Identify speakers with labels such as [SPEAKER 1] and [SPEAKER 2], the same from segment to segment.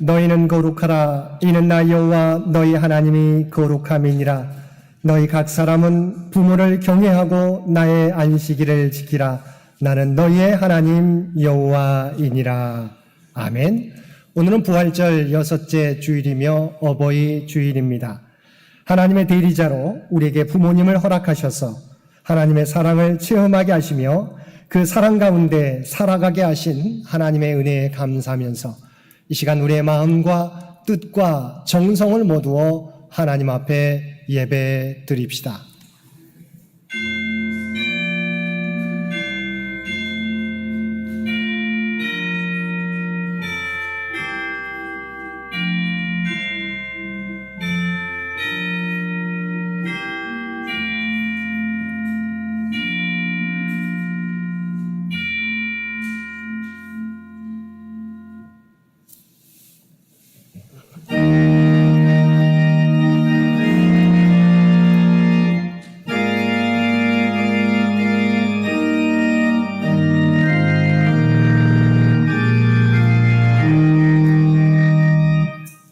[SPEAKER 1] 너희는 거룩하라. 이는 나 여호와 너희 하나님이 거룩함이니라. 너희 각 사람은 부모를 경외하고 나의 안식일을 지키라. 나는 너희의 하나님 여호와이니라. 아멘. 오늘은 부활절 6째 주일이며 어버이 주일입니다. 하나님의 대리자로 우리에게 부모님을 허락하셔서 하나님의 사랑을 체험하게 하시며 그 사랑 가운데 살아가게 하신 하나님의 은혜에 감사하면서 이 시간 우리의 마음과 뜻과 정성을 모두어 하나님 앞에 예배 드립시다.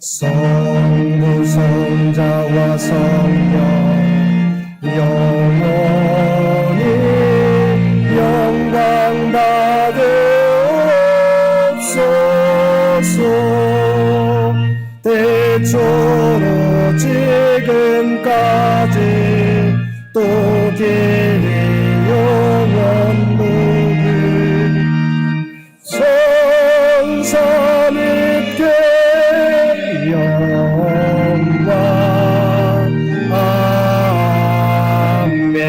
[SPEAKER 1] 성부 성자와 성령 영원히 영광 받으옵소서. 때초로 지금까지 또 길이 영원 무궁 성삼 있게 영광. 아멘.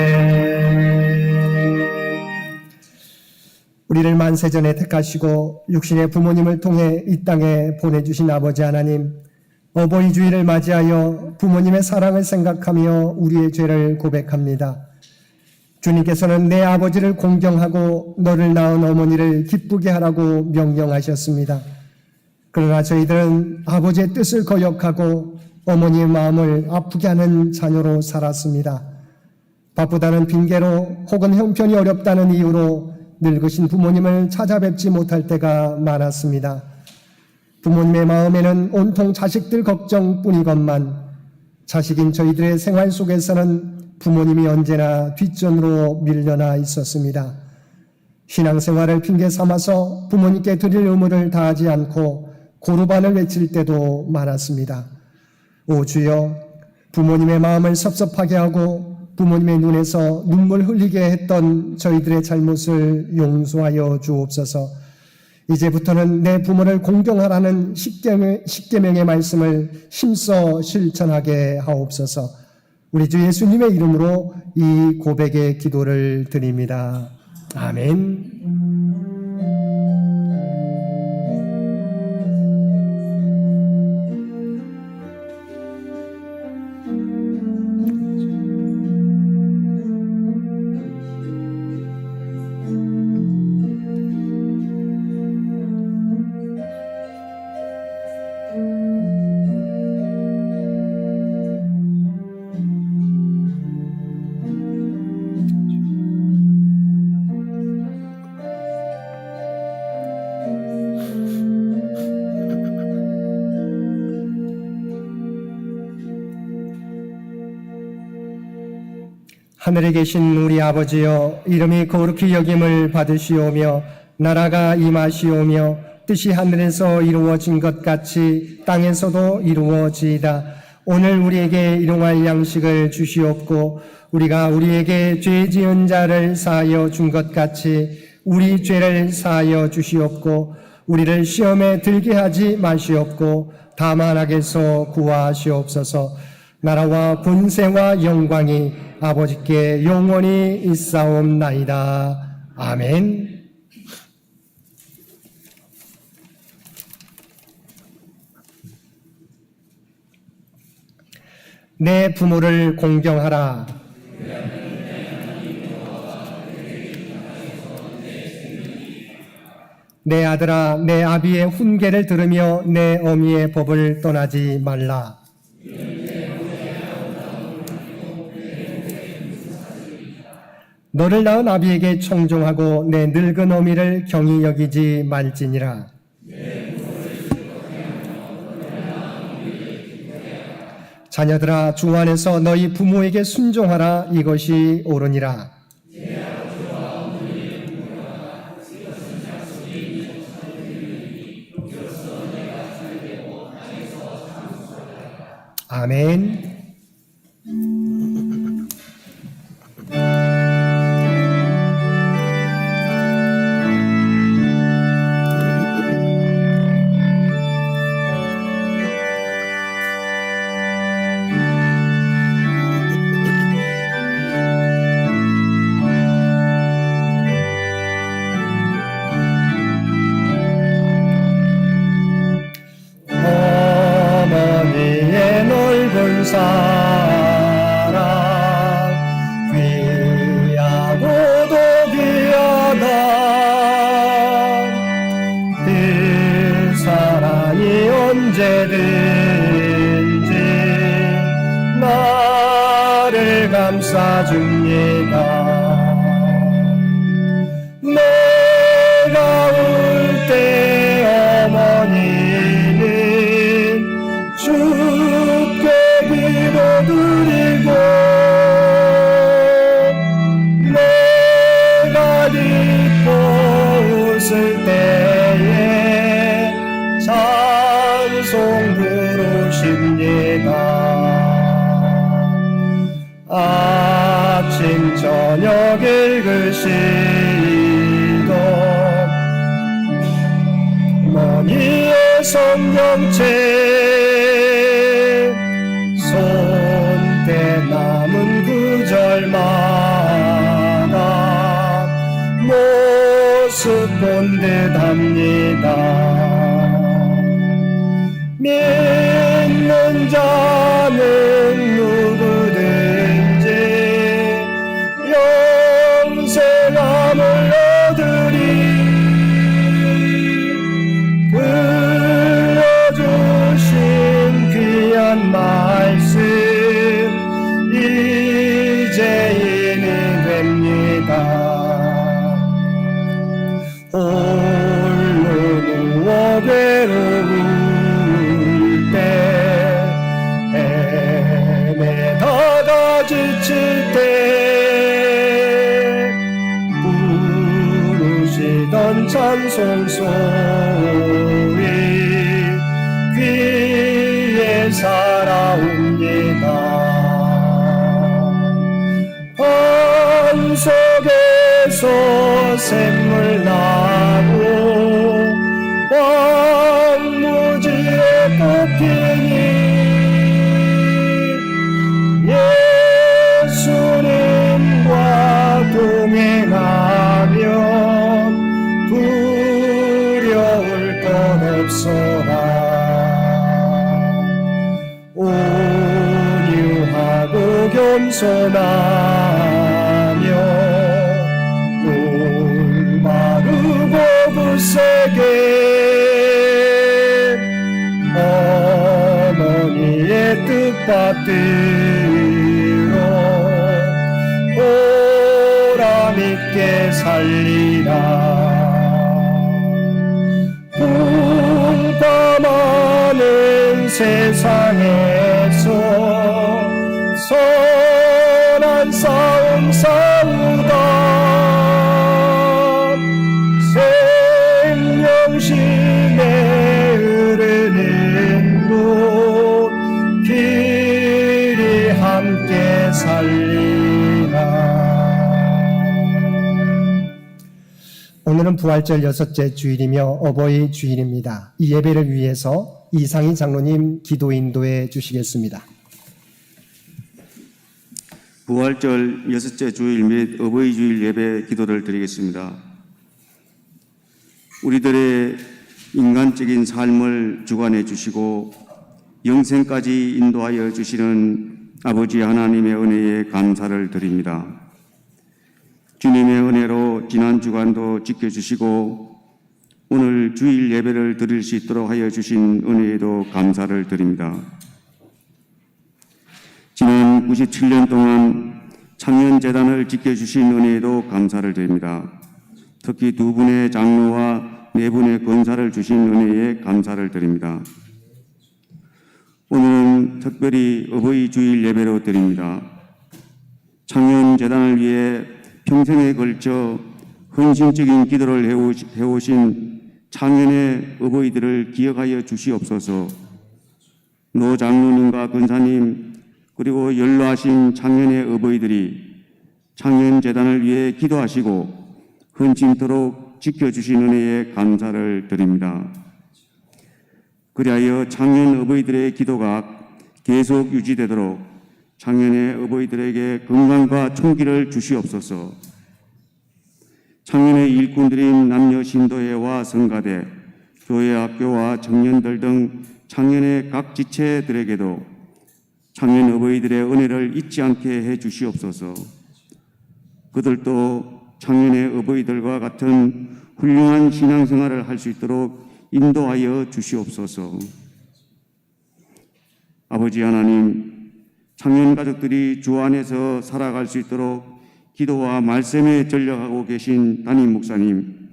[SPEAKER 1] 우리를 만세전에 택하시고 육신의 부모님을 통해 이 땅에 보내주신 아버지 하나님, 어버이 주일을 맞이하여 부모님의 사랑을 생각하며 우리의 죄를 고백합니다. 주님께서는 내 아버지를 공경하고 너를 낳은 어머니를 기쁘게 하라고 명령하셨습니다. 그러나 저희들은 아버지의 뜻을 거역하고 어머니의 마음을 아프게 하는 자녀로 살았습니다. 바쁘다는 핑계로 혹은 형편이 어렵다는 이유로 늙으신 부모님을 찾아뵙지 못할 때가 많았습니다. 부모님의 마음에는 온통 자식들 걱정뿐이건만 자식인 저희들의 생활 속에서는 부모님이 언제나 뒷전으로 밀려나 있었습니다. 신앙생활을 핑계 삼아서 부모님께 드릴 의무를 다하지 않고 고르반을 외칠 때도 많았습니다. 오 주여, 부모님의 마음을 섭섭하게 하고 부모님의 눈에서 눈물 흘리게 했던 저희들의 잘못을 용서하여 주옵소서. 이제부터는 내 부모를 공경하라는 십계명의 말씀을 힘써 실천하게 하옵소서. 우리 주 예수님의 이름으로 이 고백의 기도를 드립니다. 아멘. 하늘에 계신 우리 아버지여, 이름이 거룩히 여김을 받으시오며 나라가 임하시오며 뜻이 하늘에서 이루어진 것 같이 땅에서도 이루어지이다. 오늘 우리에게 일용할 양식을 주시옵고 우리가 우리에게 죄 지은 자를 사하여 준 것 같이 우리 죄를 사하여 주시옵고 우리를 시험에 들게 하지 마시옵고 다만 악에서 구하시옵소서. 나라와 권세와 영광이 아버지께 영원히 있사옵나이다. 아멘. 내 부모를 공경하라. 내 아들아, 내 아비의 훈계를 들으며 내 어미의 법을 떠나지 말라. 너를 낳은 아비에게 청종하고 내 늙은 어미를 경히 여기지 말지니라. 자녀들아 주 안에서 너희 부모에게 순종하라. 이것이 옳으니라. 아멘. 어머니의 넓은 사랑 귀하고도 귀하다. 그 사랑이 언제든지 나를 감싸줍니다. 내가 울 때 어머니는 주께 기도드리고 내가 기뻐 웃을 때에 찬송 부르십니다. 아침 저녁 읽으시던 어머니의 성경책 손때 남은 구절마다 모습 본 듯합니다. 믿는 자는 누구든지 영생함을 얻으리. 들려주신 귀한 말씀 이제 이해됩니다. 홀로 누워 괴로울 때 헤매다가 지칠 때 부르시던 찬송 소리 귀에 살아옵니다. 방 속에서 샘물 나고 황무지에 꽃피니 예수님과 동행하면 두려울 것 없어라. 온유하고 겸손하며 올바르고 굳세게 어머니의 뜻받들어 보람있게 살리라. 풍파많은 세상에서 선한 싸움 싸우다 생명심에 흐르는 곳 길이 함께 살리라. 오늘은 부활절 6째 주일이며 어버이 주일입니다. 이 예배를 위해서 이상희 장로님 기도 인도해 주시겠습니다.
[SPEAKER 2] 부활절 6째 주일 및 어버이 주일 예배 기도를 드리겠습니다. 우리들의 인간적인 삶을 주관해 주시고 영생까지 인도하여 주시는 아버지 하나님의 은혜에 감사를 드립니다. 주님의 은혜로 지난 주간도 지켜주시고 오늘 주일 예배를 드릴 수 있도록 하여 주신 은혜에도 감사를 드립니다. 지난 97년 동안 창년재단을 지켜주신 은혜에도 감사를 드립니다. 특히 2분의 장로와 4분의 권사를 주신 은혜에 감사를 드립니다. 오늘은 특별히 어버이 주일 예배로 드립니다. 창현재단을 위해 평생에 걸쳐 헌신적인 기도를 해오신 창현의 어버이들을 기억하여 주시옵소서. 노 장로님과 권사님 그리고 연로하신 창현의 어버이들이 창현재단을 위해 기도하시고 헌신토록 지켜주신 은혜에 감사를 드립니다. 그리하여 창현 어버이들의 기도가 계속 유지되도록 창현의 어버이들에게 건강과 총기를 주시옵소서. 창현의 일꾼들인 남녀 신도회와 성가대, 교회 학교와 청년들 등 창현의 각 지체들에게도 창현 어버이들의 은혜를 잊지 않게 해 주시옵소서. 그들도 창현의 어버이들과 같은 훌륭한 신앙생활을 할 수 있도록 인도하여 주시옵소서. 아버지 하나님, 창현 가족들이 주 안에서 살아갈 수 있도록 기도와 말씀에 전력하고 계신 담임 목사님,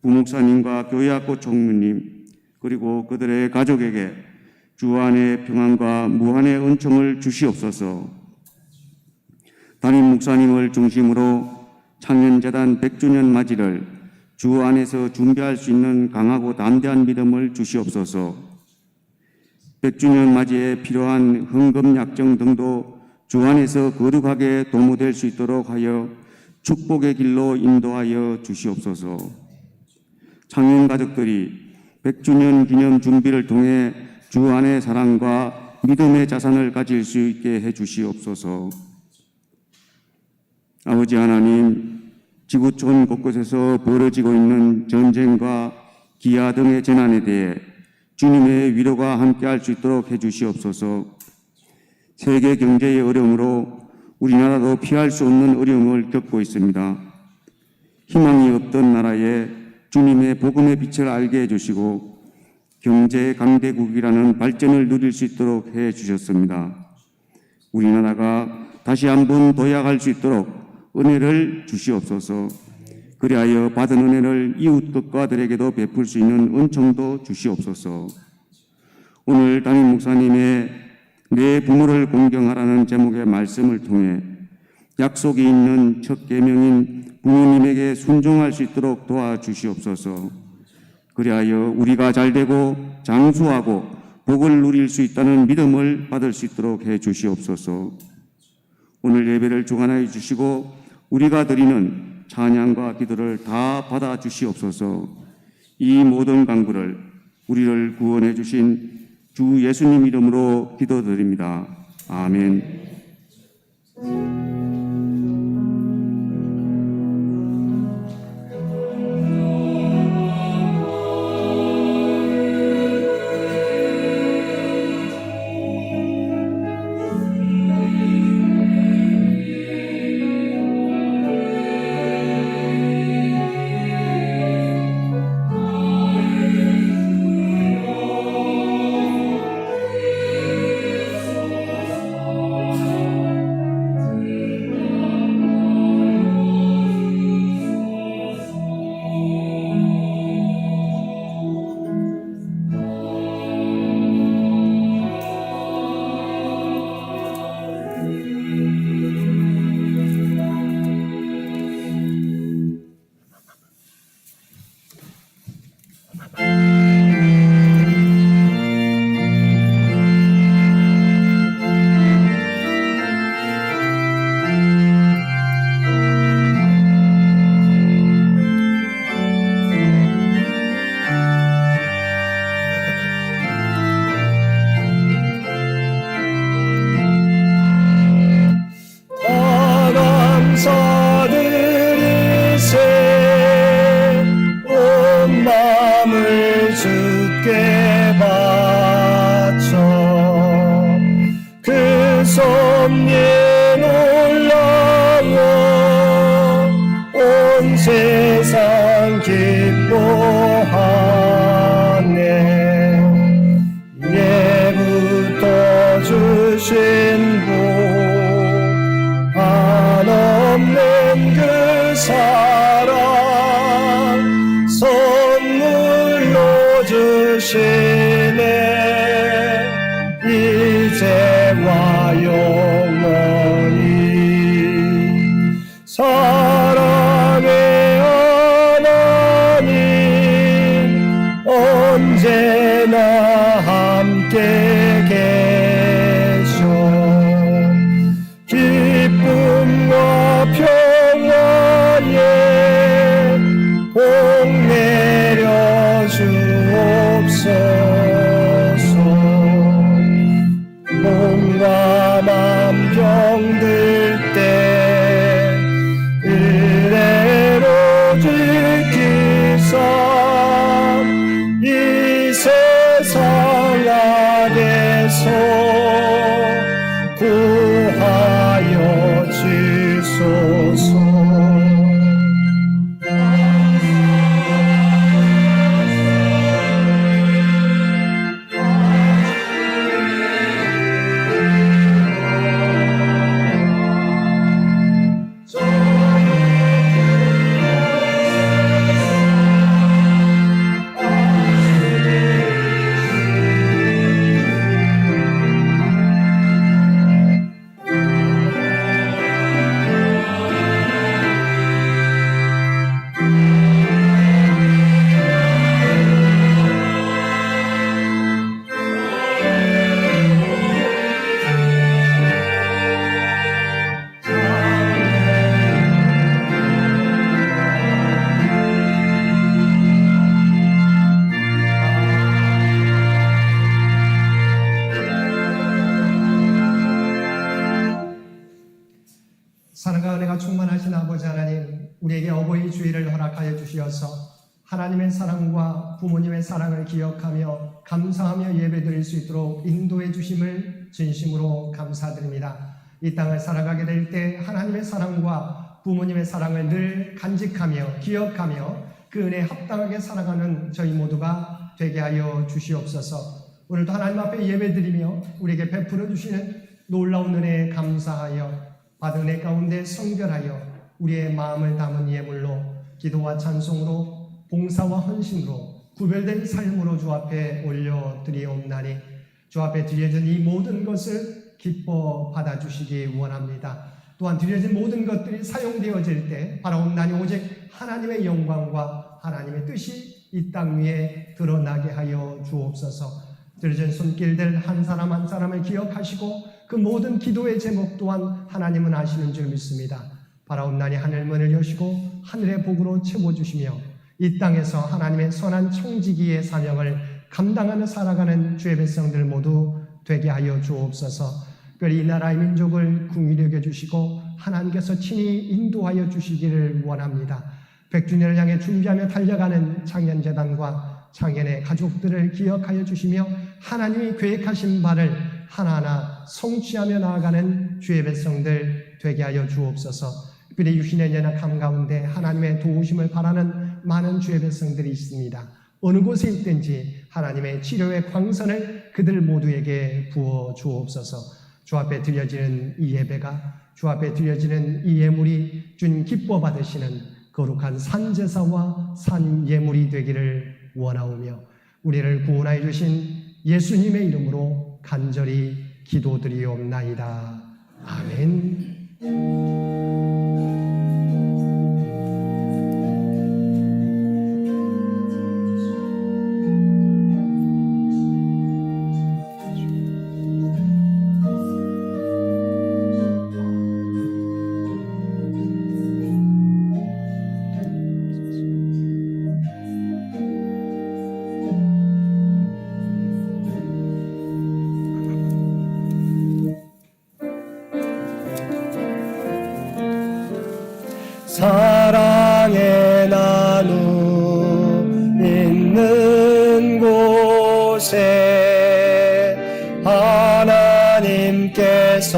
[SPEAKER 2] 부목사님과 교회학교 총무님, 그리고 그들의 가족에게 주 안의 평안과 무한의 은총을 주시옵소서. 담임 목사님을 중심으로 창현재단 100주년 맞이를 주 안에서 준비할 수 있는 강하고 담대한 믿음을 주시옵소서. 100주년 맞이에 필요한 헌금 약정 등도 주 안에서 거룩하게 도모될 수 있도록 하여 축복의 길로 인도하여 주시옵소서. 창현 가족들이 100주년 기념 준비를 통해 주 안의 사랑과 믿음의 자산을 가질 수 있게 해 주시옵소서. 아버지 하나님, 지구촌 곳곳에서 벌어지고 있는 전쟁과 기아 등의 재난에 대해 주님의 위로가 함께할 수 있도록 해 주시옵소서. 세계 경제의 어려움으로 우리나라도 피할 수 없는 어려움을 겪고 있습니다. 희망이 없던 나라에 주님의 복음의 빛을 알게 해주시고 경제 강대국이라는 발전을 누릴 수 있도록 해 주셨습니다. 우리나라가 다시 한번 도약할 수 있도록 은혜를 주시옵소서. 그리하여 받은 은혜를 이웃 국가들에게도 베풀 수 있는 은총도 주시옵소서. 오늘 담임 목사님의 내 부모를 공경하라는 제목의 말씀을 통해 약속이 있는 첫 계명인 부모님에게 순종할 수 있도록 도와주시옵소서. 그리하여 우리가 잘되고 장수하고 복을 누릴 수 있다는 믿음을 받을 수 있도록 해 주시옵소서. 오늘 예배를 주관하여 주시고 우리가 드리는 찬양과 기도를 다 받아 주시옵소서. 이 모든 강구를 우리를 구원해 주신 주 예수님 이름으로 기도드립니다. 아멘.
[SPEAKER 1] 세상 기뻐하네. 예부터 주신 복 한없네. 사랑의 하나님 언제나 함께 계셔 기쁨과 평안에 복 내려 주옵소서 몸과 맘 병들 때 은혜로 지키사 이 세상 안에서 구하여 주소서. 사랑과 은혜가 충만하신 아버지 하나님, 우리에게 어버이 주일을 허락하여 주시어서 하나님의 사랑과 부모님의 사랑을 기억하며 감사하며 예배드릴 수 있도록 인도해 주심을 진심으로 감사드립니다. 이 땅을 살아가게 될 때 하나님의 사랑과 부모님의 사랑을 늘 간직하며 기억하며 그 은혜에 합당하게 살아가는 저희 모두가 되게 하여 주시옵소서. 오늘도 하나님 앞에 예배드리며 우리에게 베풀어 주시는 놀라운 은혜에 감사하여 받은 은혜 가운데 성결하여 우리의 마음을 담은 예물로 기도와 찬송으로 봉사와 헌신으로 구별된 삶으로 주 앞에 올려드리옵나니 주 앞에 드려진 이 모든 것을 기뻐 받아주시기 원합니다. 또한 드려진 모든 것들이 사용되어질 때 바라옵나니 오직 하나님의 영광과 하나님의 뜻이 이 땅 위에 드러나게 하여 주옵소서. 드려진 손길들 한 사람 한 사람을 기억하시고 그 모든 기도의 제목 또한 하나님은 아시는 줄 믿습니다. 바라옵나니 하늘문을 여시고 하늘의 복으로 채워주시며 이 땅에서 하나님의 선한 청지기의 사명을 감당하며 살아가는 주의 백성들 모두 되게 하여 주옵소서. 특별히 이 나라의 민족을 긍휼히 여겨주시고 하나님께서 친히 인도하여 주시기를 원합니다. 100주년을 향해 준비하며 달려가는 창현재단과 창현의 가족들을 기억하여 주시며 하나님이 계획하신 바를 하나하나 성취하며 나아가는 주의 백성들 되게 하여 주옵소서. 특별히 육신의 연약함 가운데 하나님의 도우심을 바라는 많은 주의 백성들이 있습니다. 어느 곳에 있든지 하나님의 치료의 광선을 그들 모두에게 부어 주옵소서. 주 앞에 드려지는 이 예배가, 주 앞에 드려지는 이 예물이 주님 기뻐 받으시는 거룩한 산제사와 산예물이 되기를 원하오며 우리를 구원하여 주신 예수님의 이름으로 간절히 기도드리옵나이다. 아멘. 사랑의 나눔 있는 곳에 하나님께서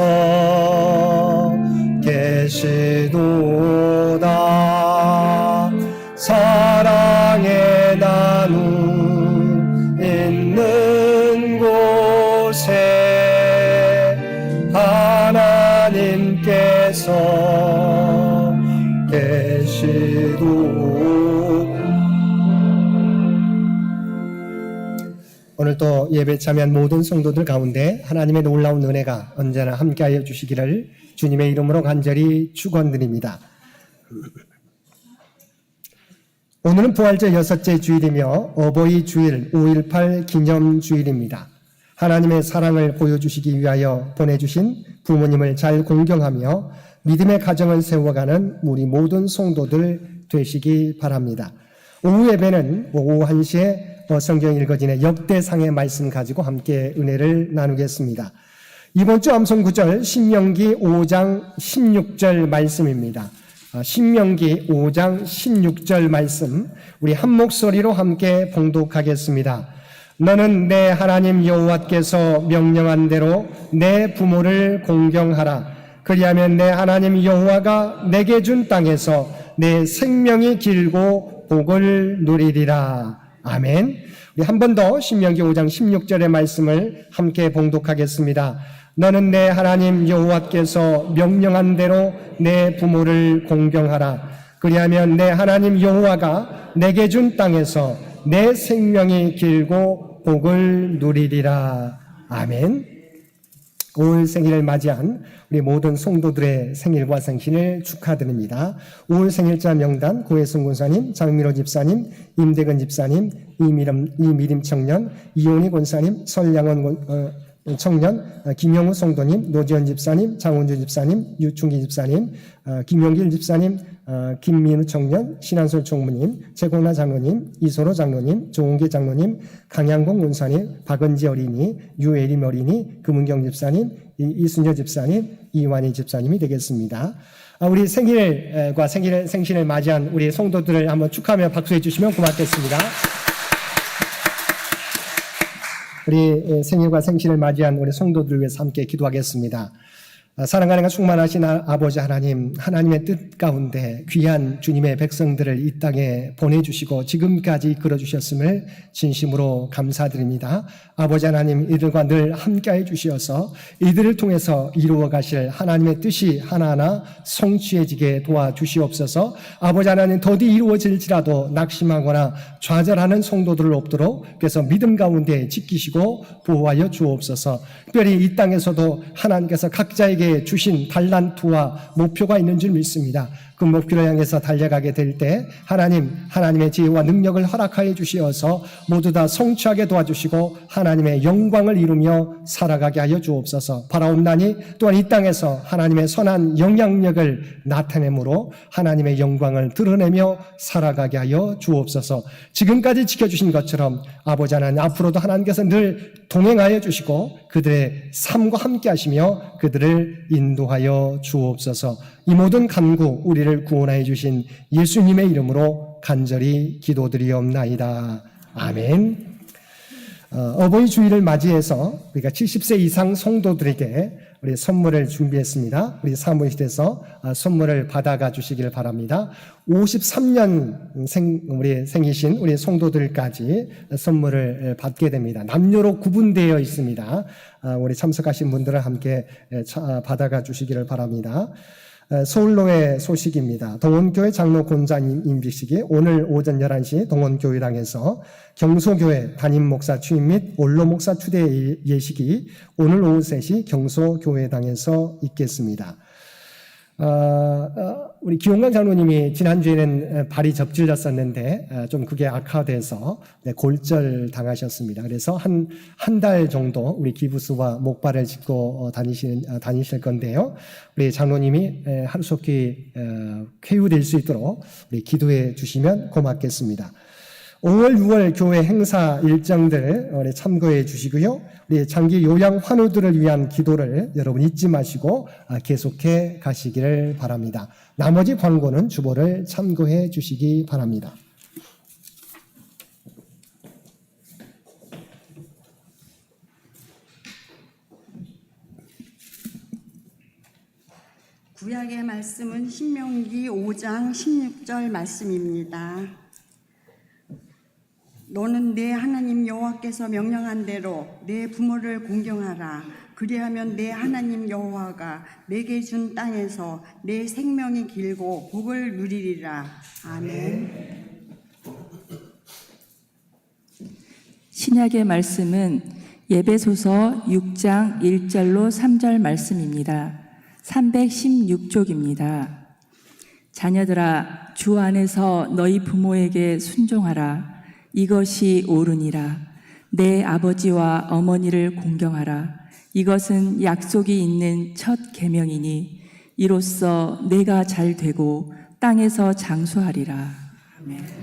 [SPEAKER 1] 계시도다. 사랑의 나눔 있는 곳에 하나님께서 계시도. 오늘도 예배 참여한 모든 성도들 가운데 하나님의 놀라운 은혜가 언제나 함께하여 주시기를 주님의 이름으로 간절히 축원드립니다. 오늘은 부활절 6째 주일이며 어버이 주일 5.18 기념 주일입니다. 하나님의 사랑을 보여주시기 위하여 보내주신 부모님을 잘 공경하며 믿음의 가정을 세워가는 우리 모든 성도들 되시기 바랍니다. 오후 예배는 오후 1시에 성경 읽어지는 역대상의 말씀 가지고 함께 은혜를 나누겠습니다. 이번 주 암송구절 신명기 5장 16절 말씀입니다. 신명기 5장 16절 말씀 우리 한 목소리로 함께 봉독하겠습니다. 너는 내 하나님 여호와께서 명령한 대로 내 부모를 공경하라. 그리하면 내 하나님 여호와가 내게 준 땅에서 내 생명이 길고 복을 누리리라. 아멘. 우리 한 번 더 신명기 5장 16절의 말씀을 함께 봉독하겠습니다. 너는 내 하나님 여호와께서 명령한 대로 내 부모를 공경하라. 그리하면 내 하나님 여호와가 내게 준 땅에서 내 생명이 길고 복을 누리리라. 아멘. 5월 생일을 맞이한 우리 모든 성도들의 생일과 생신을 축하드립니다. 5월 생일자 명단 고혜승 권사님, 장민호 집사님, 임대근 집사님, 이미림 청년, 이온희 권사님, 설양원 청년, 김영우 성도님, 노지연 집사님, 장원주 집사님, 유충기 집사님, 김용길 집사님, 김민우 청년, 신한솔 총무님, 최공라 장로님, 이소로 장로님, 조홍기 장로님, 강양공 권사님, 박은지 어린이, 유애림 어린이, 금은경 집사님, 이순여 집사님, 이완희 집사님이 되겠습니다. 우리 생일과 생신을 맞이한 우리 성도들을 한번 축하하며 박수해 주시면 고맙겠습니다. 우리 생일과 생신을 맞이한 우리 성도들을 위해서 함께 기도하겠습니다. 사랑하는 충만하신 아버지 하나님, 하나님의 뜻 가운데 귀한 주님의 백성들을 이 땅에 보내주시고 지금까지 이끌어주셨음을 진심으로 감사드립니다. 아버지 하나님, 이들과 늘 함께해 주시어서 이들을 통해서 이루어 가실 하나님의 뜻이 하나하나 성취해지게 도와주시옵소서. 아버지 하나님, 더디 이루어질지라도 낙심하거나 좌절하는 성도들을 없도록 그래서 믿음 가운데 지키시고 보호하여 주옵소서. 특별히 이 땅에서도 하나님께서 각자에게 주신 달란트와 목표가 있는 줄 믿습니다. 그 목표를 향해서 달려가게 될 때 하나님의 지혜와 능력을 허락하여 주시어서 모두 다 성취하게 도와주시고 하나님의 영광을 이루며 살아가게 하여 주옵소서. 바라옵나니 또한 이 땅에서 하나님의 선한 영향력을 나타내므로 하나님의 영광을 드러내며 살아가게 하여 주옵소서. 지금까지 지켜주신 것처럼 아버지 하나님, 앞으로도 하나님께서 늘 동행하여 주시고 그들의 삶과 함께 하시며 그들을 인도하여 주옵소서. 이 모든 간구 우리를 구원하여 주신 예수님의 이름으로 간절히 기도드리옵나이다. 아멘. 어버이 주일을 맞이해서 우리가 70세 이상 성도들에게 우리 선물을 준비했습니다. 우리 사무실에서 선물을 받아가 주시길 바랍니다. 53년 우리 생이신 우리 성도들까지 선물을 받게 됩니다. 남녀로 구분되어 있습니다. 우리 참석하신 분들은 함께 받아가 주시기를 바랍니다. 서울로의 소식입니다. 동원교회 장로 권장 임직식이 오늘 오전 11시 동원교회당에서 경소교회 담임 목사 취임 및 원로 목사 추대 예식이 오늘 오후 3시 경소교회당에서 있겠습니다. 우리 기용관 장로님이 지난주에는 발이 접질렸었는데 좀 그게 악화돼서 골절 당하셨습니다. 그래서 한 달 정도 우리 기부스와 목발을 짚고 다니실 건데요. 우리 장로님이 하루속히 쾌유될 수 있도록 우리 기도해 주시면 고맙겠습니다. 5월, 6월 교회 행사 일정들 우리 참고해 주시고요. 우리 장기 요양 환우들을 위한 기도를 여러분 잊지 마시고 계속해 가시기를 바랍니다. 나머지 광고는 주보를 참고해 주시기 바랍니다.
[SPEAKER 3] 구약의 말씀은 신명기 5장 16절 말씀입니다. 너는 내 하나님 여호와께서 명령한 대로 내 부모를 공경하라. 그리하면 내 하나님 여호와가 내게 준 땅에서 내 생명이 길고 복을 누리리라. 아멘.
[SPEAKER 4] 신약의 말씀은 예배소서 6장 1절로 3절 말씀입니다. 316쪽입니다. 자녀들아, 주 안에서 너희 부모에게 순종하라. 이것이 옳으니라. 내 아버지와 어머니를 공경하라. 이것은 약속이 있는 첫 계명이니 이로써 내가 잘 되고 땅에서 장수하리라. 아멘.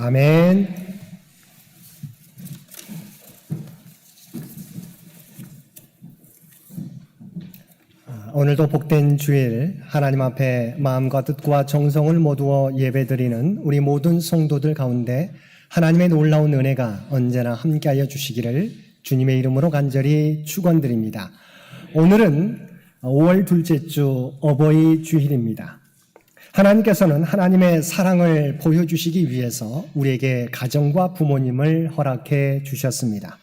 [SPEAKER 1] 아멘. 오늘도 복된 주일 하나님 앞에 마음과 뜻과 정성을 모두어 예배드리는 우리 모든 성도들 가운데 하나님의 놀라운 은혜가 언제나 함께하여 주시기를 주님의 이름으로 간절히 축원드립니다. 오늘은 5월 둘째 주 어버이 주일입니다. 하나님께서는 하나님의 사랑을 보여주시기 위해서 우리에게 가정과 부모님을 허락해 주셨습니다.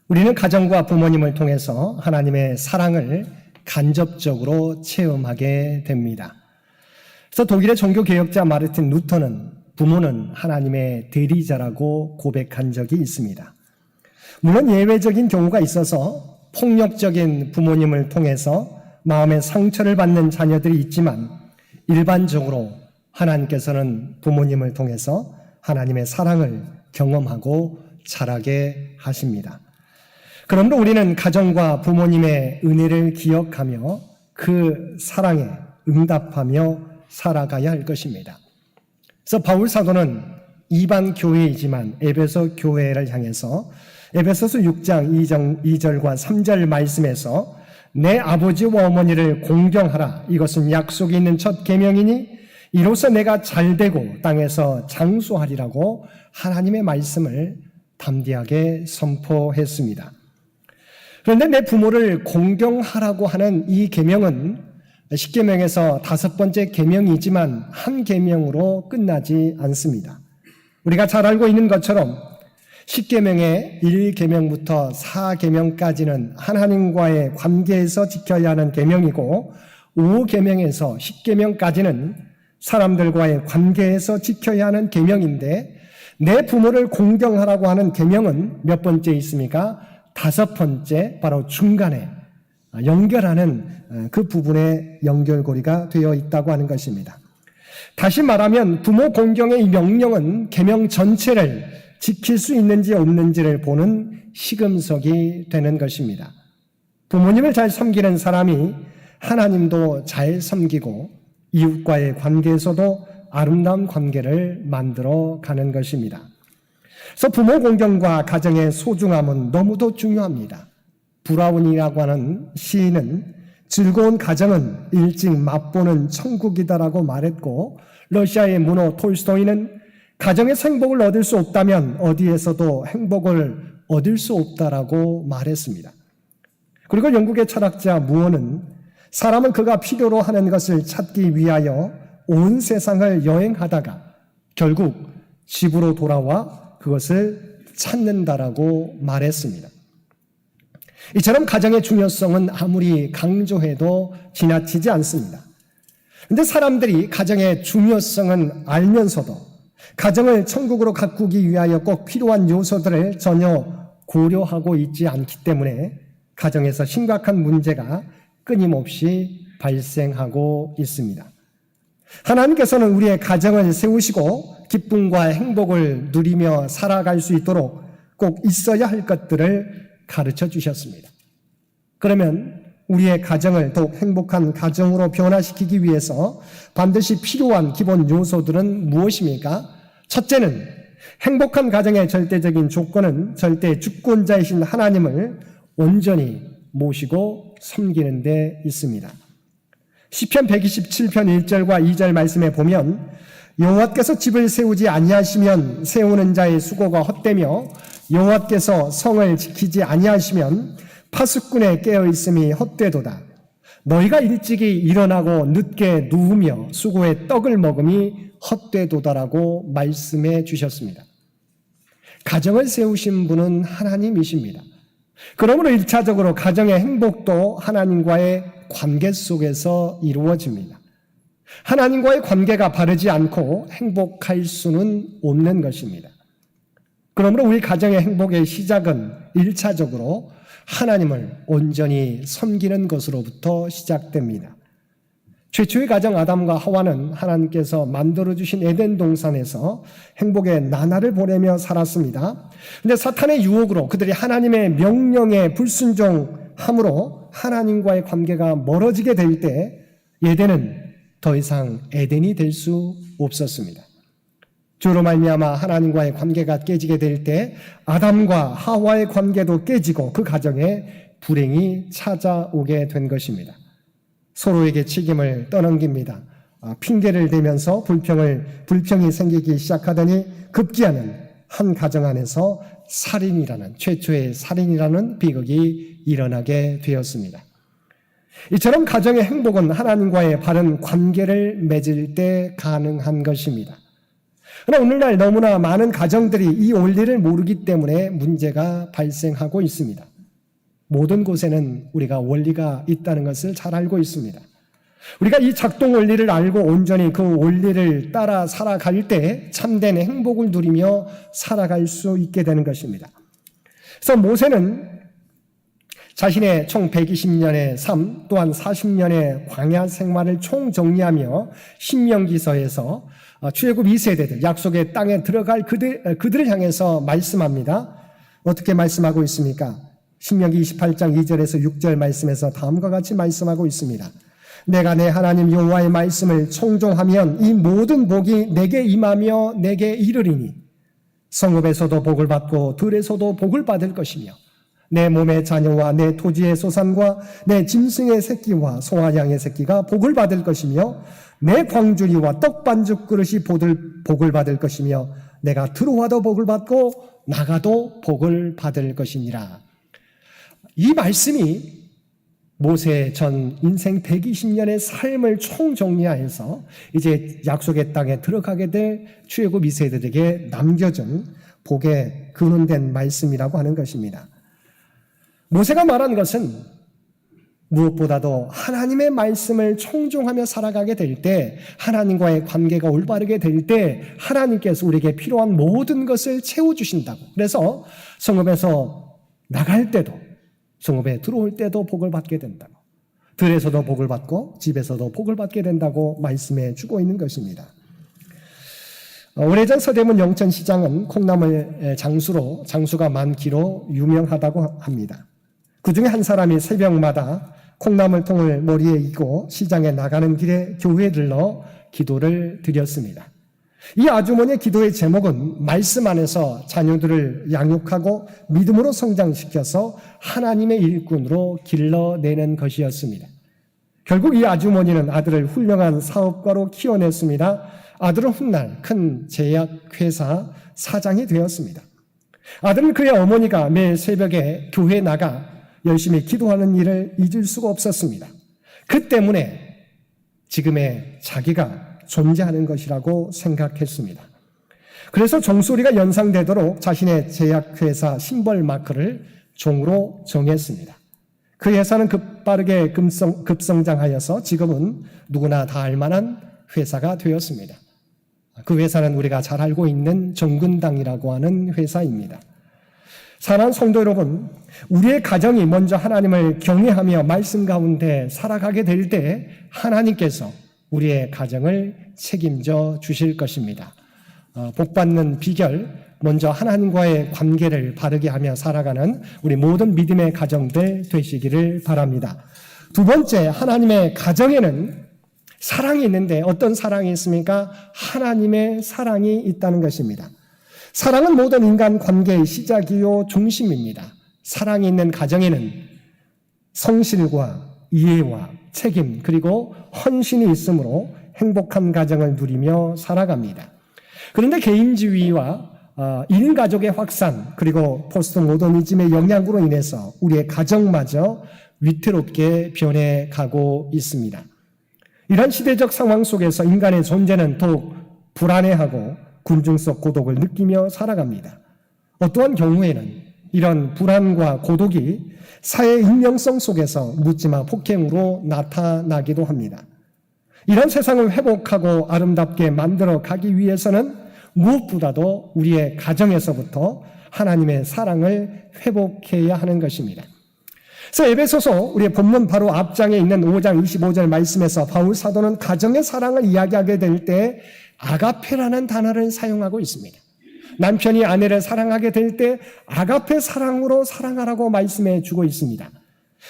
[SPEAKER 1] 우리는 가정과 부모님을 통해서 하나님의 사랑을 간접적으로 체험하게 됩니다. 그래서 독일의 종교개혁자 마르틴 루터는 부모는 하나님의 대리자라고 고백한 적이 있습니다. 물론 예외적인 경우가 있어서 폭력적인 부모님을 통해서 마음의 상처를 받는 자녀들이 있지만 일반적으로 하나님께서는 부모님을 통해서 하나님의 사랑을 경험하고 자라게 하십니다. 그러므로 우리는 가정과 부모님의 은혜를 기억하며 그 사랑에 응답하며 살아가야 할 것입니다. 그래서 바울 사도는 이방 교회이지만 에베소 교회를 향해서 에베소서 6장 2절과 3절 말씀에서 내 아버지와 어머니를 공경하라. 이것은 약속이 있는 첫 계명이니 이로써 내가 잘되고 땅에서 장수하리라고 하나님의 말씀을 담대하게 선포했습니다. 그런데 내 부모를 공경하라고 하는 이 계명은 10계명에서 5번째 계명이지만 한 계명으로 끝나지 않습니다. 우리가 잘 알고 있는 것처럼 10계명의 1계명부터 4계명까지는 하나님과의 관계에서 지켜야 하는 계명이고 5계명에서 10계명까지는 사람들과의 관계에서 지켜야 하는 계명인데 내 부모를 공경하라고 하는 계명은 몇 번째 있습니까? 5번째, 바로 중간에 연결하는 그 부분에 연결고리가 되어 있다고 하는 것입니다. 다시 말하면 부모 공경의 이 명령은 계명 전체를 지킬 수 있는지 없는지를 보는 시금석이 되는 것입니다. 부모님을 잘 섬기는 사람이 하나님도 잘 섬기고 이웃과의 관계에서도 아름다운 관계를 만들어 가는 것입니다. 그래서 부모 공경과 가정의 소중함은 너무도 중요합니다. 브라운이라고 하는 시인은 즐거운 가정은 일찍 맛보는 천국이다라고 말했고 러시아의 문호 톨스토이는 가정에서 행복을 얻을 수 없다면 어디에서도 행복을 얻을 수 없다라고 말했습니다. 그리고 영국의 철학자 무어는 사람은 그가 필요로 하는 것을 찾기 위하여 온 세상을 여행하다가 결국 집으로 돌아와 그것을 찾는다라고 말했습니다. 이처럼 가정의 중요성은 아무리 강조해도 지나치지 않습니다. 그런데 사람들이 가정의 중요성은 알면서도 가정을 천국으로 가꾸기 위하여 꼭 필요한 요소들을 전혀 고려하고 있지 않기 때문에 가정에서 심각한 문제가 끊임없이 발생하고 있습니다. 하나님께서는 우리의 가정을 세우시고 기쁨과 행복을 누리며 살아갈 수 있도록 꼭 있어야 할 것들을 가르쳐 주셨습니다. 그러면 우리의 가정을 더욱 행복한 가정으로 변화시키기 위해서 반드시 필요한 기본 요소들은 무엇입니까? 첫째는 행복한 가정의 절대적인 조건은 절대 주권자이신 하나님을 온전히 모시고 섬기는 데 있습니다. 시편 127편 1절과 2절 말씀에 보면 여호와께서 집을 세우지 아니하시면 세우는 자의 수고가 헛되며 여호와께서 성을 지키지 아니하시면 파수꾼의 깨어있음이 헛되도다. 너희가 일찍이 일어나고 늦게 누우며 수고의 떡을 먹음이 헛되도다라고 말씀해 주셨습니다. 가정을 세우신 분은 하나님이십니다. 그러므로 1차적으로 가정의 행복도 하나님과의 관계 속에서 이루어집니다. 하나님과의 관계가 바르지 않고 행복할 수는 없는 것입니다. 그러므로 우리 가정의 행복의 시작은 1차적으로 하나님을 온전히 섬기는 것으로부터 시작됩니다. 최초의 가정 아담과 하와는 하나님께서 만들어주신 에덴 동산에서 행복의 나날을 보내며 살았습니다. 그런데 사탄의 유혹으로 그들이 하나님의 명령에 불순종함으로 하나님과의 관계가 멀어지게 될 때 에덴은 더 이상 에덴이 될 수 없었습니다. 죄로 말미암아 하나님과의 관계가 깨지게 될 때 아담과 하와의 관계도 깨지고 그 가정에 불행이 찾아오게 된 것입니다. 서로에게 책임을 떠넘깁니다. 핑계를 대면서 불평이 생기기 시작하더니 급기야는 한 가정 안에서 최초의 살인이라는 비극이 일어나게 되었습니다. 이처럼 가정의 행복은 하나님과의 바른 관계를 맺을 때 가능한 것입니다. 그러나 오늘날 너무나 많은 가정들이 이 원리를 모르기 때문에 문제가 발생하고 있습니다. 모든 곳에는 우리가 원리가 있다는 것을 잘 알고 있습니다. 우리가 이 작동 원리를 알고 온전히 그 원리를 따라 살아갈 때 참된 행복을 누리며 살아갈 수 있게 되는 것입니다. 그래서 모세는 자신의 총 120년의 삶 또한 40년의 광야 생활을 총정리하며 신명기서에서 출애굽 2세대들 약속의 땅에 들어갈 그들을 향해서 말씀합니다. 어떻게 말씀하고 있습니까? 신명기 28장 2절에서 6절 말씀에서 다음과 같이 말씀하고 있습니다. 내가 내 하나님 여호와의 말씀을 청종하면 이 모든 복이 내게 임하며 내게 이르리니 성읍에서도 복을 받고 들에서도 복을 받을 것이며 내 몸의 자녀와 내 토지의 소산과 내 짐승의 새끼와 소아양의 새끼가 복을 받을 것이며 내 광주리와 떡반죽 그릇이 복을 받을 것이며 내가 들어와도 복을 받고 나가도 복을 받을 것이니라. 이 말씀이 모세의 전 인생 120년의 삶을 총정리하여서 이제 약속의 땅에 들어가게 될 출애굽 2세들에게 남겨준 복의 근원된 말씀이라고 하는 것입니다. 모세가 말한 것은 무엇보다도 하나님의 말씀을 청종하며 살아가게 될 때, 하나님과의 관계가 올바르게 될 때 하나님께서 우리에게 필요한 모든 것을 채워주신다고. 그래서 성읍에서 나갈 때도, 성읍에 들어올 때도 복을 받게 된다고, 들에서도 복을 받고 집에서도 복을 받게 된다고 말씀해 주고 있는 것입니다. 오래전 서대문 영천시장은 콩나물 장수가 많기로 유명하다고 합니다. 그 중에 한 사람이 새벽마다 콩나물통을 머리에 이고 시장에 나가는 길에 교회에 들러 기도를 드렸습니다. 이 아주머니의 기도의 제목은 말씀 안에서 자녀들을 양육하고 믿음으로 성장시켜서 하나님의 일꾼으로 길러내는 것이었습니다. 결국 이 아주머니는 아들을 훌륭한 사업가로 키워냈습니다. 아들은 훗날 큰 제약회사 사장이 되었습니다. 아들은 그의 어머니가 매일 새벽에 교회에 나가 열심히 기도하는 일을 잊을 수가 없었습니다. 그 때문에 지금의 자기가 존재하는 것이라고 생각했습니다. 그래서 종소리가 연상되도록 자신의 제약회사 심벌 마크를 종으로 정했습니다. 그 회사는 빠르게 급성장하여서 지금은 누구나 다 알만한 회사가 되었습니다. 그 회사는 우리가 잘 알고 있는 정근당이라고 하는 회사입니다. 사랑하는 성도 여러분, 우리의 가정이 먼저 하나님을 경외하며 말씀 가운데 살아가게 될 때 하나님께서 우리의 가정을 책임져 주실 것입니다. 복받는 비결, 먼저 하나님과의 관계를 바르게 하며 살아가는 우리 모든 믿음의 가정들 되시기를 바랍니다. 두 번째, 하나님의 가정에는 사랑이 있는데 어떤 사랑이 있습니까? 하나님의 사랑이 있다는 것입니다. 사랑은 모든 인간 관계의 시작이요 중심입니다. 사랑이 있는 가정에는 성실과 이해와 책임 그리고 헌신이 있으므로 행복한 가정을 누리며 살아갑니다. 그런데 개인주의와 일가족의 확산 그리고 포스트 모더니즘의 영향으로 인해서 우리의 가정마저 위태롭게 변해가고 있습니다. 이런 시대적 상황 속에서 인간의 존재는 더욱 불안해하고 군중 속 고독을 느끼며 살아갑니다. 어떠한 경우에는 이런 불안과 고독이 사회의 익명성 속에서 묻지마 폭행으로 나타나기도 합니다. 이런 세상을 회복하고 아름답게 만들어 가기 위해서는 무엇보다도 우리의 가정에서부터 하나님의 사랑을 회복해야 하는 것입니다. 그래서 에베소서 우리의 본문 바로 앞장에 있는 5장 25절 말씀에서 바울 사도는 가정의 사랑을 이야기하게 될 때 아가페라는 단어를 사용하고 있습니다. 남편이 아내를 사랑하게 될 때 아가페 사랑으로 사랑하라고 말씀해 주고 있습니다.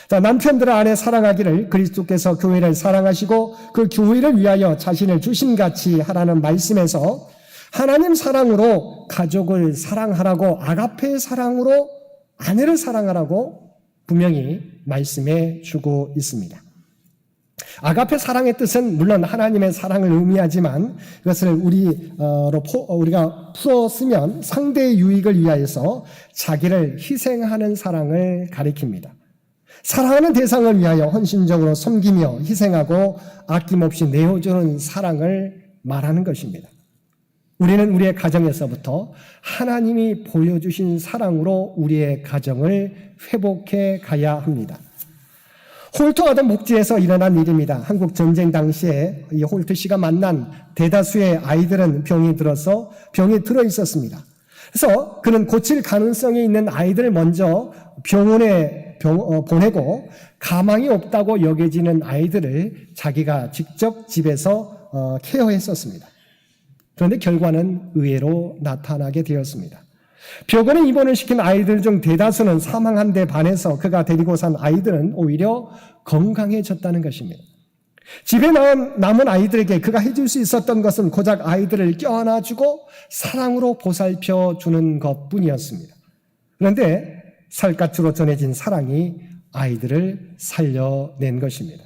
[SPEAKER 1] 자, 남편들의 아내 사랑하기를 그리스도께서 교회를 사랑하시고 그 교회를 위하여 자신을 주신같이 하라는 말씀에서 하나님 사랑으로 가족을 사랑하라고 아가페 사랑으로 아내를 사랑하라고 분명히 말씀해 주고 있습니다. 아가페 사랑의 뜻은 물론 하나님의 사랑을 의미하지만 이것을 우리가 풀어 쓰면 상대의 유익을 위하여서 자기를 희생하는 사랑을 가리킵니다. 사랑하는 대상을 위하여 헌신적으로 섬기며 희생하고 아낌없이 내어주는 사랑을 말하는 것입니다. 우리는 우리의 가정에서부터 하나님이 보여주신 사랑으로 우리의 가정을 회복해 가야 합니다. 홀트하던 목지에서 일어난 일입니다. 한국 전쟁 당시에 이 홀트 씨가 만난 대다수의 아이들은 병이 들어 있었습니다. 그래서 그는 고칠 가능성이 있는 아이들을 먼저 병원에 보내고 가망이 없다고 여겨지는 아이들을 자기가 직접 집에서 케어했었습니다. 그런데 결과는 의외로 나타나게 되었습니다. 병원에 입원을 시킨 아이들 중 대다수는 사망한 데 반해서 그가 데리고 산 아이들은 오히려 건강해졌다는 것입니다. 집에 남은 아이들에게 그가 해줄 수 있었던 것은 고작 아이들을 껴안아주고 사랑으로 보살펴 주는 것뿐이었습니다. 그런데 살갗으로 전해진 사랑이 아이들을 살려낸 것입니다.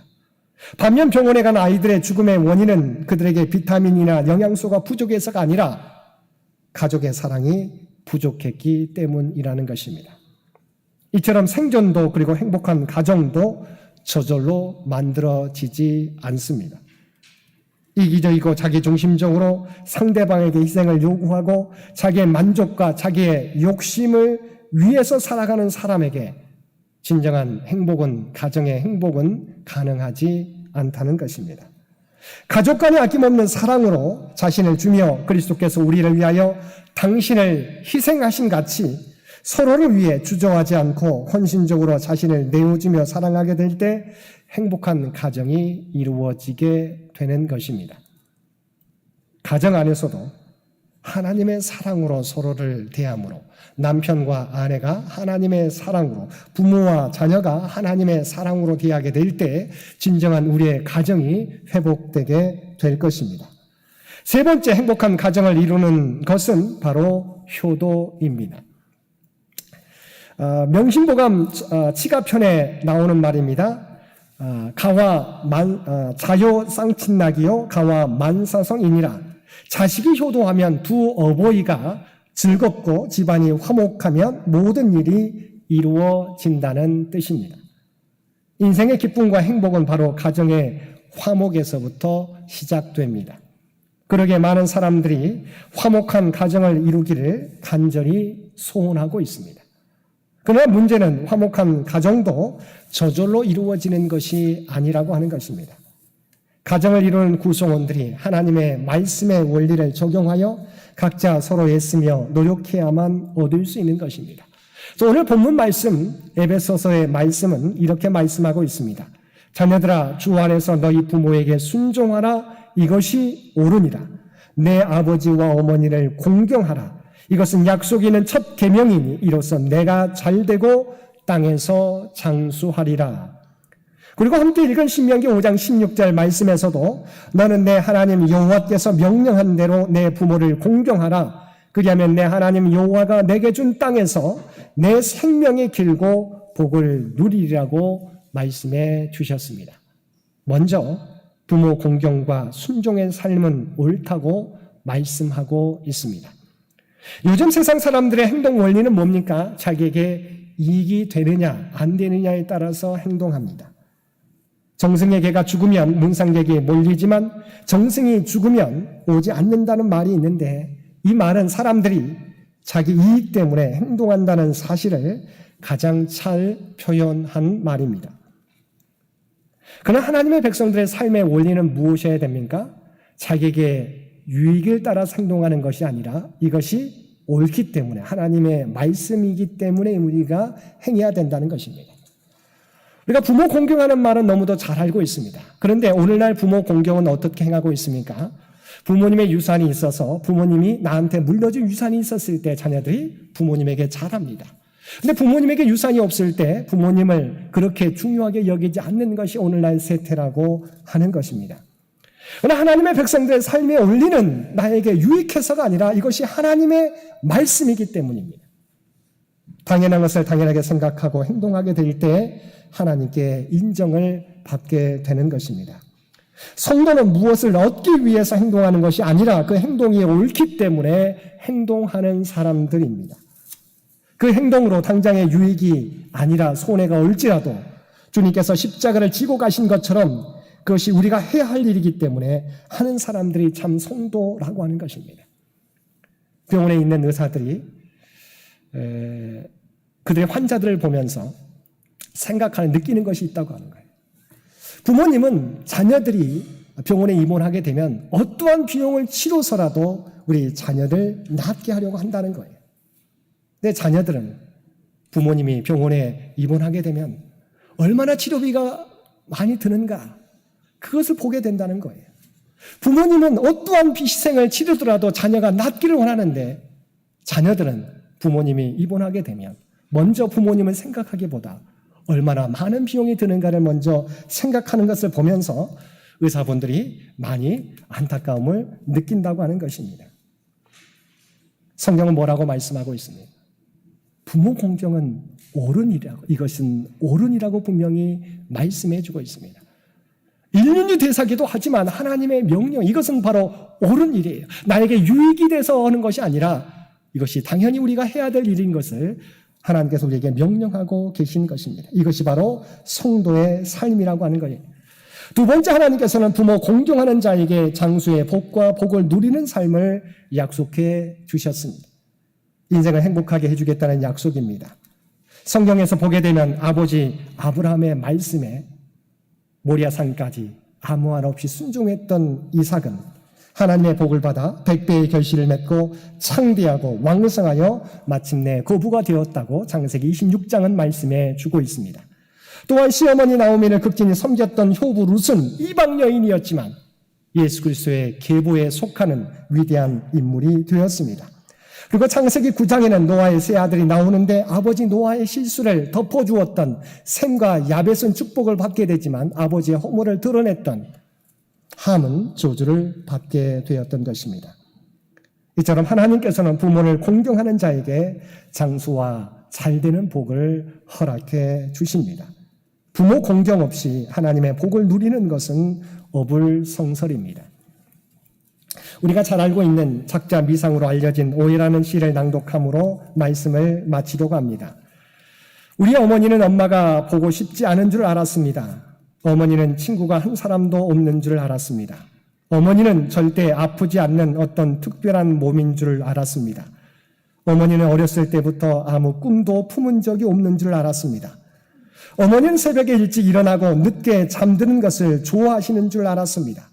[SPEAKER 1] 반면 병원에 간 아이들의 죽음의 원인은 그들에게 비타민이나 영양소가 부족해서가 아니라 가족의 사랑이 부족했기 때문이라는 것입니다. 이처럼 생존도 그리고 행복한 가정도 저절로 만들어지지 않습니다. 이기적이고 자기중심적으로 상대방에게 희생을 요구하고 자기의 만족과 자기의 욕심을 위해서 살아가는 사람에게 진정한 행복은, 가정의 행복은 가능하지 않다는 것입니다. 가족 간의 아낌없는 사랑으로 자신을 주며 그리스도께서 우리를 위하여 당신을 희생하신 같이 서로를 위해 주저하지 않고 헌신적으로 자신을 내어주며 사랑하게 될 때 행복한 가정이 이루어지게 되는 것입니다. 가정 안에서도 하나님의 사랑으로 서로를 대함으로 남편과 아내가 하나님의 사랑으로 부모와 자녀가 하나님의 사랑으로 대하게 될 때 진정한 우리의 가정이 회복되게 될 것입니다. 세 번째 행복한 가정을 이루는 것은 바로 효도입니다. 명심보감 치가편에 나오는 말입니다. 자요 쌍친나기요 가와 만사성이니라. 자식이 효도하면 두 어버이가 즐겁고 집안이 화목하면 모든 일이 이루어진다는 뜻입니다. 인생의 기쁨과 행복은 바로 가정의 화목에서부터 시작됩니다. 그러기에 많은 사람들이 화목한 가정을 이루기를 간절히 소원하고 있습니다. 그러나 문제는 화목한 가정도 저절로 이루어지는 것이 아니라고 하는 것입니다. 가정을 이루는 구성원들이 하나님의 말씀의 원리를 적용하여 각자 서로 애쓰며 노력해야만 얻을 수 있는 것입니다. 오늘 본문 말씀, 에베소서의 말씀은 이렇게 말씀하고 있습니다. 자녀들아, 주 안에서 너희 부모에게 순종하라. 이것이 옳으니라. 내 아버지와 어머니를 공경하라. 이것은 약속이 있는 첫 계명이니 이로써 내가 잘되고 땅에서 장수하리라. 그리고 함께 읽은 신명기 5장 16절 말씀에서도 너는 내 하나님 여호와께서 명령한 대로 내 부모를 공경하라. 그리하면 내 하나님 여호와가 내게 준 땅에서 내 생명이 길고 복을 누리리라고 말씀해 주셨습니다. 먼저 부모 공경과 순종의 삶은 옳다고 말씀하고 있습니다. 요즘 세상 사람들의 행동 원리는 뭡니까? 자기에게 이익이 되느냐 안 되느냐에 따라서 행동합니다. 정승의 개가 죽으면 문상객이 몰리지만 정승이 죽으면 오지 않는다는 말이 있는데 이 말은 사람들이 자기 이익 때문에 행동한다는 사실을 가장 잘 표현한 말입니다. 그러나 하나님의 백성들의 삶의 원리는 무엇이어야 됩니까? 자기에게 유익을 따라 행동하는 것이 아니라 이것이 옳기 때문에 하나님의 말씀이기 때문에 우리가 행해야 된다는 것입니다. 우리가 부모 공경하는 말은 너무도 잘 알고 있습니다. 그런데 오늘날 부모 공경은 어떻게 행하고 있습니까? 부모님의 유산이 있어서 부모님이 나한테 물려준 유산이 있었을 때 자녀들이 부모님에게 잘합니다. 근데 부모님에게 유산이 없을 때 부모님을 그렇게 중요하게 여기지 않는 것이 오늘날 세태라고 하는 것입니다. 그러나 하나님의 백성들의 삶의 원리는 나에게 유익해서가 아니라 이것이 하나님의 말씀이기 때문입니다. 당연한 것을 당연하게 생각하고 행동하게 될 때 하나님께 인정을 받게 되는 것입니다. 성도는 무엇을 얻기 위해서 행동하는 것이 아니라 그 행동이 옳기 때문에 행동하는 사람들입니다. 그 행동으로 당장의 유익이 아니라 손해가 올지라도 주님께서 십자가를 지고 가신 것처럼 그것이 우리가 해야 할 일이기 때문에 하는 사람들이 참 성도라고 하는 것입니다. 병원에 있는 의사들이 그들의 환자들을 보면서 생각하는, 느끼는 것이 있다고 하는 거예요. 부모님은 자녀들이 병원에 입원하게 되면 어떠한 비용을 치러서라도 우리 자녀들 낫게 하려고 한다는 거예요. 내 자녀들은 부모님이 병원에 입원하게 되면 얼마나 치료비가 많이 드는가, 그것을 보게 된다는 거예요. 부모님은 어떠한 희생을 치르더라도 자녀가 낫기를 원하는데 자녀들은 부모님이 입원하게 되면 먼저 부모님을 생각하기보다 얼마나 많은 비용이 드는가를 먼저 생각하는 것을 보면서 의사분들이 많이 안타까움을 느낀다고 하는 것입니다. 성경은 뭐라고 말씀하고 있습니까? 부모 공경은 옳은 일이라고, 이것은 옳은 일이라고 분명히 말씀해 주고 있습니다. 인륜주 대사기도 하지만 하나님의 명령, 이것은 바로 옳은 일이에요. 나에게 유익이 돼서 하는 것이 아니라 이것이 당연히 우리가 해야 될 일인 것을 하나님께서 우리에게 명령하고 계신 것입니다. 이것이 바로 성도의 삶이라고 하는 거예요. 두 번째, 하나님께서는 부모 공경하는 자에게 장수의 복과 복을 누리는 삶을 약속해 주셨습니다. 인생을 행복하게 해주겠다는 약속입니다. 성경에서 보게 되면 아버지 아브라함의 말씀에 모리아산까지 아무 말 없이 순종했던 이삭은 하나님의 복을 받아 100배의 결실을 맺고 창대하고 왕성하여 마침내 거부가 되었다고 창세기 26장은 말씀해 주고 있습니다. 또한 시어머니 나오미를 극진히 섬겼던 효부 룻은 이방 여인이었지만 예수 그리스도의 계보에 속하는 위대한 인물이 되었습니다. 그리고 창세기 9장에는 노아의 세 아들이 나오는데 아버지 노아의 실수를 덮어주었던 셈과 야벳은 축복을 받게 되지만 아버지의 허물을 드러냈던 함은 저주를 받게 되었던 것입니다. 이처럼 하나님께서는 부모를 공경하는 자에게 장수와 잘되는 복을 허락해 주십니다. 부모 공경 없이 하나님의 복을 누리는 것은 어불성설입니다. 우리가 잘 알고 있는 작자 미상으로 알려진 오해라는 시를 낭독함으로 말씀을 마치려고 합니다. 우리 어머니는 엄마가 보고 싶지 않은 줄 알았습니다. 어머니는 친구가 한 사람도 없는 줄 알았습니다. 어머니는 절대 아프지 않는 어떤 특별한 몸인 줄 알았습니다. 어머니는 어렸을 때부터 아무 꿈도 품은 적이 없는 줄 알았습니다. 어머니는 새벽에 일찍 일어나고 늦게 잠드는 것을 좋아하시는 줄 알았습니다.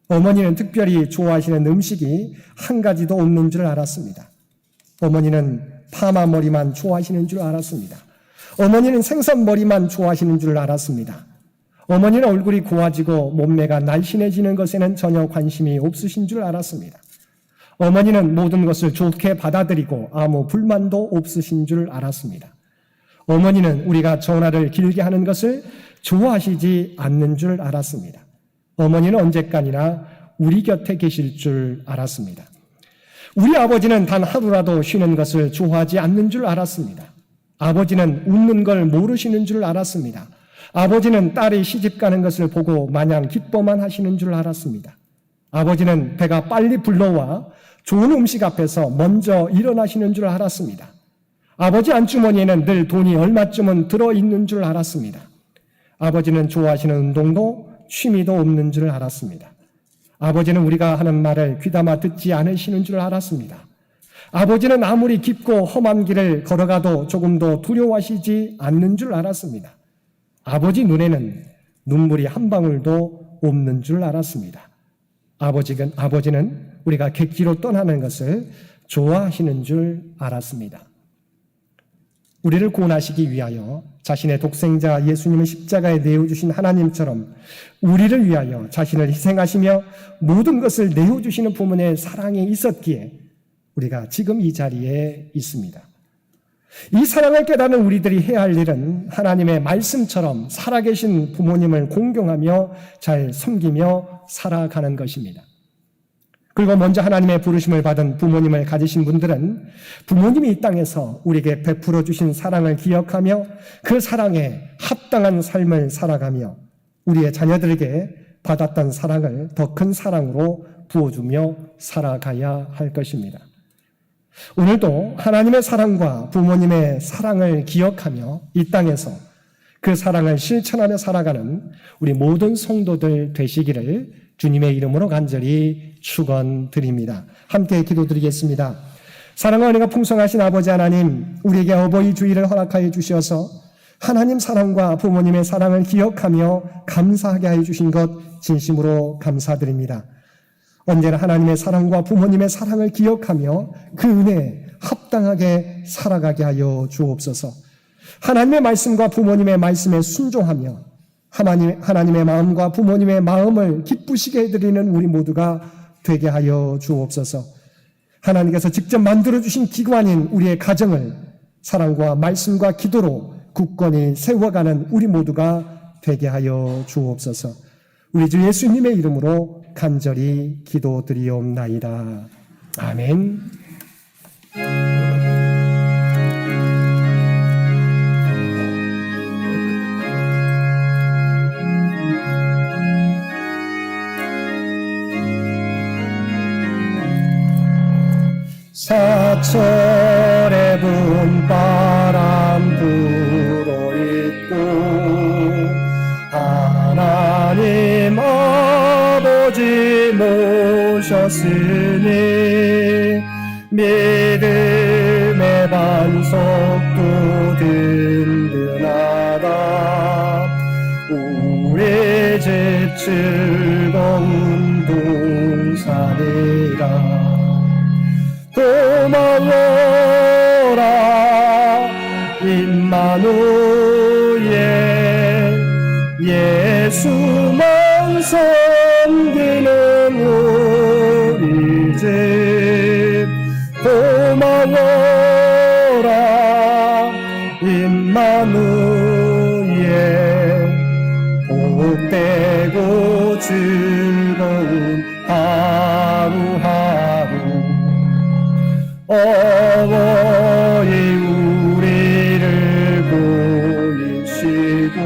[SPEAKER 1] 어머니는 특별히 좋아하시는 음식이 한 가지도 없는 줄 알았습니다. 어머니는 파마 머리만 좋아하시는 줄 알았습니다. 어머니는 생선 머리만 좋아하시는 줄 알았습니다. 어머니는 얼굴이 고와지고 몸매가 날씬해지는 것에는 전혀 관심이 없으신 줄 알았습니다. 어머니는 모든 것을 좋게 받아들이고 아무 불만도 없으신 줄 알았습니다. 어머니는 우리가 전화를 길게 하는 것을 좋아하시지 않는 줄 알았습니다. 어머니는 언제까지나 우리 곁에 계실 줄 알았습니다. 우리 아버지는 단 하루라도 쉬는 것을 좋아하지 않는 줄 알았습니다. 아버지는 웃는 걸 모르시는 줄 알았습니다. 아버지는 딸이 시집가는 것을 보고 마냥 기뻐만 하시는 줄 알았습니다. 아버지는 배가 빨리 불러와 좋은 음식 앞에서 먼저 일어나시는 줄 알았습니다. 아버지 안주머니에는 늘 돈이 얼마쯤은 들어있는 줄 알았습니다. 아버지는 좋아하시는 운동도 취미도 없는 줄 알았습니다. 아버지는 우리가 하는 말을 귀담아 듣지 않으시는 줄 알았습니다. 아버지는 아무리 깊고 험한 길을 걸어가도 조금도 두려워하시지 않는 줄 알았습니다. 아버지 눈에는 눈물이 한 방울도 없는 줄 알았습니다. 아버지는 우리가 객지로 떠나는 것을 좋아하시는 줄 알았습니다. 우리를 구원하시기 위하여 자신의 독생자 예수님을 십자가에 내어주신 하나님처럼 우리를 위하여 자신을 희생하시며 모든 것을 내어주시는 부모의 사랑이 있었기에 우리가 지금 이 자리에 있습니다. 이 사랑을 깨닫는 우리들이 해야 할 일은 하나님의 말씀처럼 살아계신 부모님을 공경하며 잘 섬기며 살아가는 것입니다. 그리고 먼저 하나님의 부르심을 받은 부모님을 가지신 분들은 부모님이 이 땅에서 우리에게 베풀어 주신 사랑을 기억하며 그 사랑에 합당한 삶을 살아가며 우리의 자녀들에게 받았던 사랑을 더 큰 사랑으로 부어주며 살아가야 할 것입니다. 오늘도 하나님의 사랑과 부모님의 사랑을 기억하며 이 땅에서 그 사랑을 실천하며 살아가는 우리 모든 성도들 되시기를 주님의 이름으로 간절히 축원드립니다. 함께 기도드리겠습니다. 사랑과 은혜가 풍성하신 아버지 하나님, 우리에게 어버이 주일을 허락하여 주셔서 하나님 사랑과 부모님의 사랑을 기억하며 감사하게 하여 주신 것 진심으로 감사드립니다. 언제나 하나님의 사랑과 부모님의 사랑을 기억하며 그 은혜에 합당하게 살아가게 하여 주옵소서. 하나님의 말씀과 부모님의 말씀에 순종하며 하나님의 마음과 부모님의 마음을 기쁘시게 해드리는 우리 모두가 되게 하여 주옵소서. 하나님께서 직접 만들어주신 기관인 우리의 가정을 사랑과 말씀과 기도로 굳건히 세워가는 우리 모두가 되게 하여 주옵소서. 우리 주 예수님의 이름으로 간절히 기도드리옵나이다. 아멘. 사철의 봄바람 불어있고 하나님 아버지 모셨으니 믿음의 반석도 든든하다. 우리 집 즐거운 동산이라. 고마워라 임마누엘 예수만 섬기는 우리 집. 고마워라 임마누엘 복되고 즐거운 하루하루. 어머니 우리를 보이시고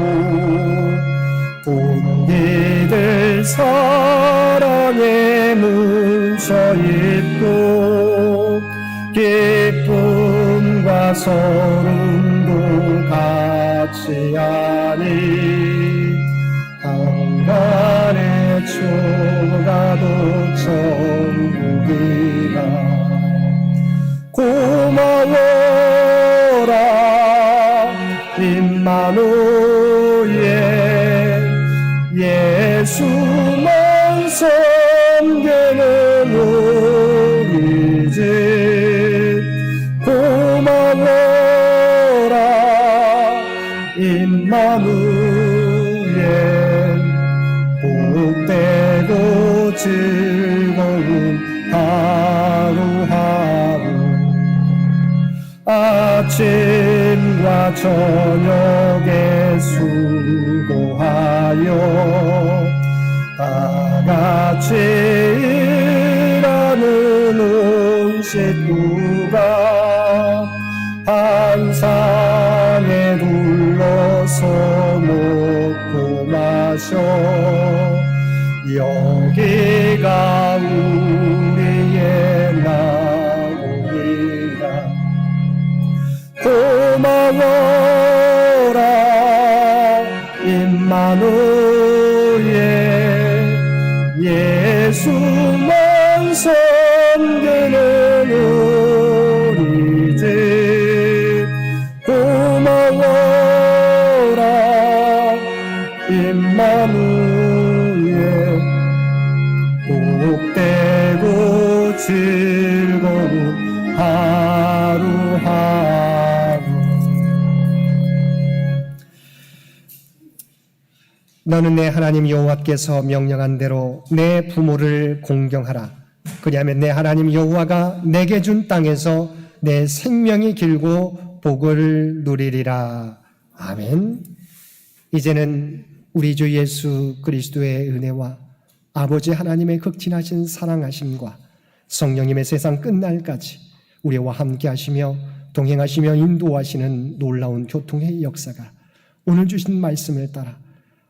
[SPEAKER 1] 본디들 사랑에 뭉쳐있고 기쁨과 서름도 같이 하니 한간의 초가도 천국이라. 고마워라 임마누엘 예수만 섬기는 우리 집. 고마워라 임마누엘 복되고 즐거운 하루하루. 아침과 저녁에 수고하여 다 같이 일하는 온 식구가 한 상에 둘러서 먹고 마셔. 여기가 우리의 나오리라. 고마워라 임마누엘 예수만 섬기는 우리 집. 고마워라 임마누엘 복되고 즐거운 하루하루. 너는 내 하나님 여호와께서 명령한 대로 내 부모를 공경하라. 그리하면 내 하나님 여호와가 내게 준 땅에서 내 생명이 길고 복을 누리리라. 아멘. 이제는 우리 주 예수 그리스도의 은혜와 아버지 하나님의 극진하신 사랑하심과 성령님의 세상 끝날까지 우리와 함께 하시며 동행하시며 인도하시는 놀라운 교통의 역사가 오늘 주신 말씀을 따라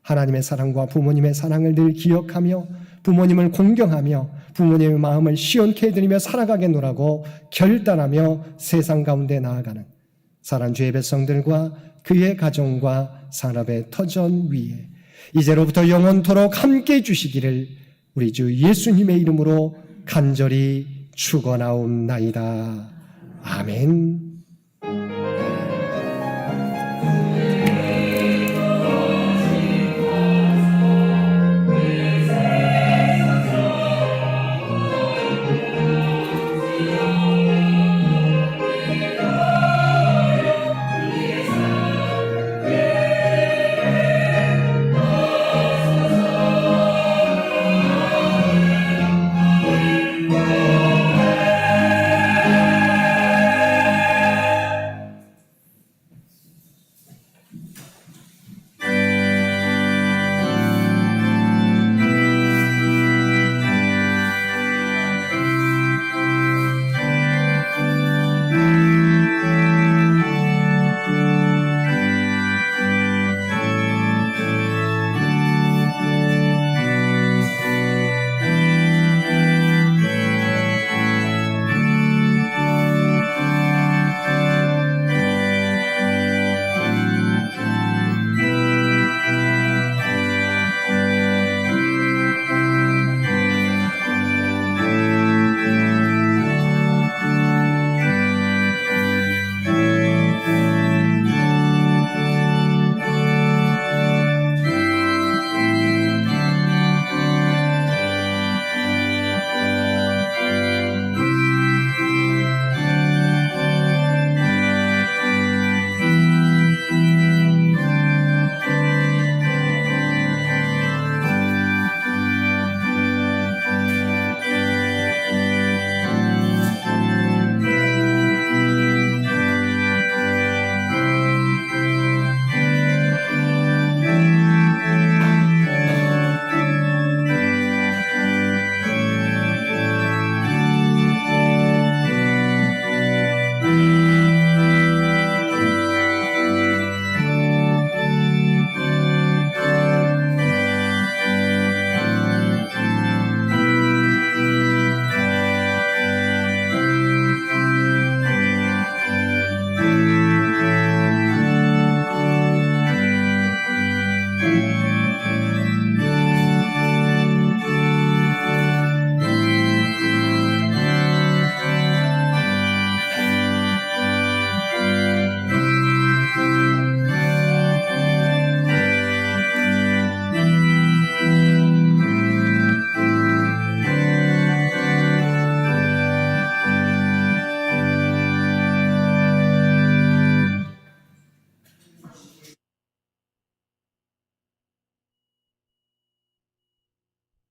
[SPEAKER 1] 하나님의 사랑과 부모님의 사랑을 늘 기억하며 부모님을 공경하며 부모님의 마음을 시원케 해드리며 살아가겠노라고 결단하며 세상 가운데 나아가는 사랑주의 백성들과 그의 가정과 산업의 터전 위에 이제로부터 영원토록 함께 해주시기를 우리 주 예수님의 이름으로 간절히 축원하옵나이다. 아멘.